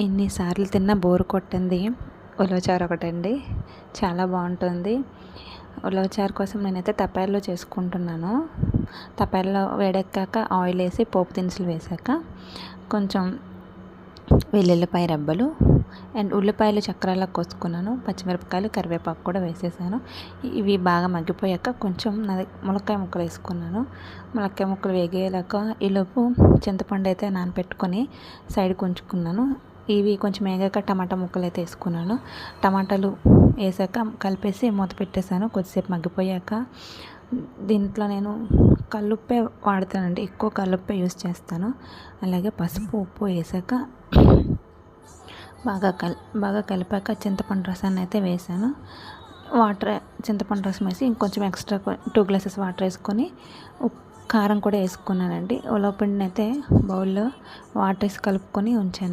ఎన్నిసార్లు తిన్నా బోరు కొట్టింది ఉలవచారు ఒకటండి. చాలా బాగుంటుంది. ఉలవచారు కోసం నేనైతే తపాల్లో చేసుకుంటున్నాను. తపాల్లో వేడెక్కాక ఆయిల్ వేసి పోపు దినుసులు వేసాక కొంచెం వెల్లుల్లిపాయ రెబ్బలు అండ్ ఉల్లిపాయలు చక్రాల్లా కోసుకున్నాను. పచ్చిమిరపకాయలు కరివేపాకు కూడా వేసేసాను. ఇవి బాగా మగ్గిపోయాక కొంచెం ములక్కాయ ముక్కలు వేసుకున్నాను. ములక్కాయ ముక్కలు వేగేలాక ఈలోపు చింతపండు అయితే నానబెట్టుకొని సైడ్కి ఉంచుకున్నాను. ఇవి కొంచెం వేగాక టమాటా ముక్కలు అయితే వేసుకున్నాను. టమాటాలు వేసాక కలిపేసి మూత పెట్టేశాను. కొద్దిసేపు మగ్గిపోయాక దీంట్లో నేను కల్లుప్పే వాడతానండి. ఎక్కువ కల్లుప్పే యూస్ చేస్తాను. అలాగే పసుపు ఉప్పు వేసాక బాగా కలిపాక చింతపండు రసాన్ని అయితే వేసాను. చింతపండు రసం వేసి ఇంకొంచెం ఎక్స్ట్రా 2 గ్లాసెస్ వాటర్ వేసుకొని కారం కూడా వేసుకున్నానండి. ఉలవపిండిని అయితే బౌల్లో వాటర్ వేసి కలుపుకొని ఉంచాను.